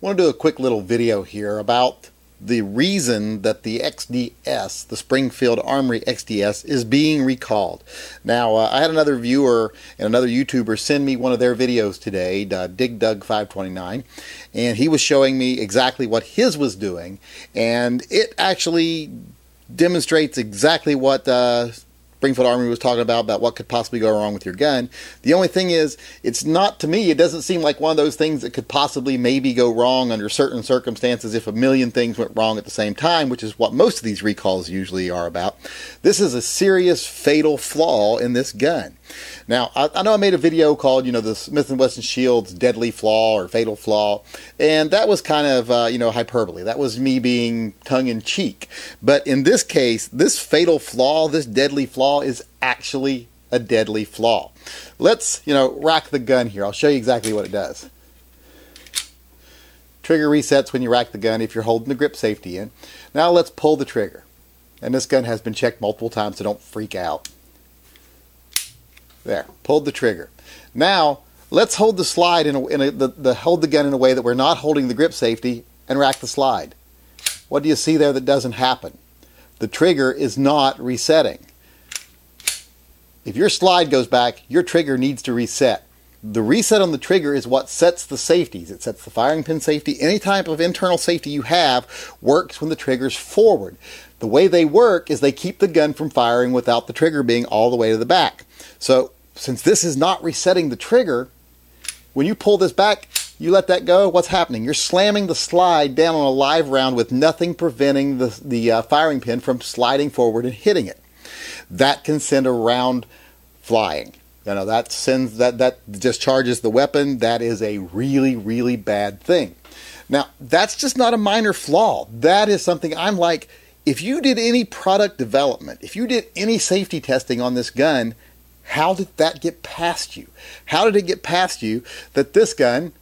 want to do a quick little video here about the reason that the XDS, the Springfield Armory XDS, is being recalled. Now, I had another viewer and another YouTuber send me one of their videos today, DigDug529, and he was showing me exactly what his was doing, and it actually demonstrates exactly what Springfield Armory was talking about what could possibly go wrong with your gun. The only thing is, it's not, to me, it doesn't seem like one of those things that could possibly maybe go wrong under certain circumstances if a million things went wrong at the same time, which is what most of these recalls usually are about. This is a serious, fatal flaw in this gun. Now, I know I made a video called, the Smith & Wesson Shield's deadly flaw or fatal flaw, and that was kind of, hyperbole. That was me being tongue-in-cheek. But in this case, this fatal flaw, this deadly flaw, is actually a deadly flaw. Let's, rack the gun here. I'll show you exactly what it does. Trigger resets when you rack the gun if you're holding the grip safety in. Now let's pull the trigger. And this gun has been checked multiple times, so don't freak out. There, pulled the trigger. Now, let's hold the slide hold the gun in a way that we're not holding the grip safety and rack the slide. What do you see there that doesn't happen? The trigger is not resetting. If your slide goes back, your trigger needs to reset. The reset on the trigger is what sets the safeties. It sets the firing pin safety. Any type of internal safety you have works when the trigger's forward. The way they work is they keep the gun from firing without the trigger being all the way to the back. So, since this is not resetting the trigger, when you pull this back, you let that go, what's happening? You're slamming the slide down on a live round with nothing preventing the firing pin from sliding forward and hitting it. That can send a round flying. That discharges the weapon. That is a really, really bad thing. Now, that's just not a minor flaw. That is something I'm like, if you did any product development, if you did any safety testing on this gun, how did that get past you? How did it get past you that this gun,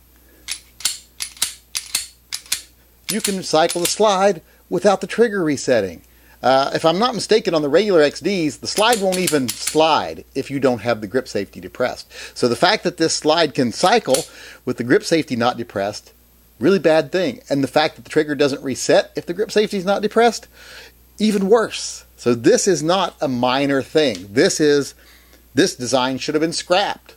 you can cycle the slide without the trigger resetting? If I'm not mistaken, on the regular XDs, the slide won't even slide if you don't have the grip safety depressed. So the fact that this slide can cycle with the grip safety not depressed, really bad thing. And the fact that the trigger doesn't reset if the grip safety is not depressed, even worse. So this is not a minor thing. This design should have been scrapped.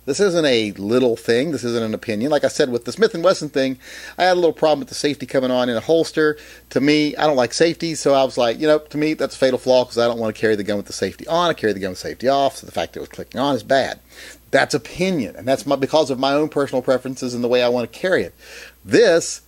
This isn't a little thing. This isn't an opinion. Like I said, with the Smith & Wesson thing, I had a little problem with the safety coming on in a holster. To me, I don't like safety, so I was like, to me, that's a fatal flaw because I don't want to carry the gun with the safety on. I carry the gun with safety off, so the fact that it was clicking on is bad. That's opinion, and that's because of my own personal preferences and the way I want to carry it. This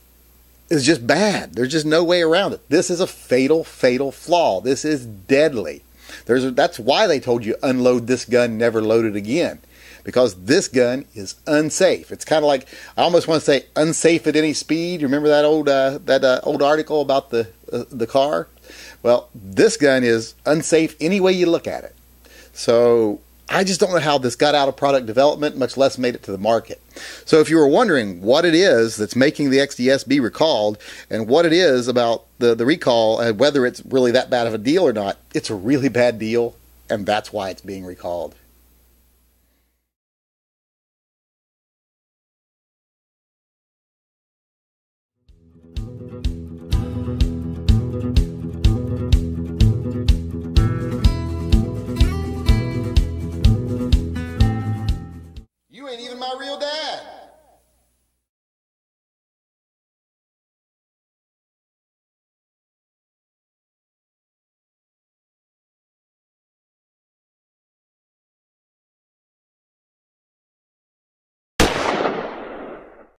is just bad. There's just no way around it. This is a fatal, fatal flaw. This is deadly. That's why they told you unload this gun, never load it again. Because this gun is unsafe. It's kind of like, I almost want to say unsafe at any speed. You remember that old article about the car? Well, this gun is unsafe any way you look at it. So I just don't know how this got out of product development, much less made it to the market. So if you were wondering what it is that's making the XDS be recalled and what it is about the recall and whether it's really that bad of a deal or not, it's a really bad deal, and that's why it's being recalled. You ain't even my real dad.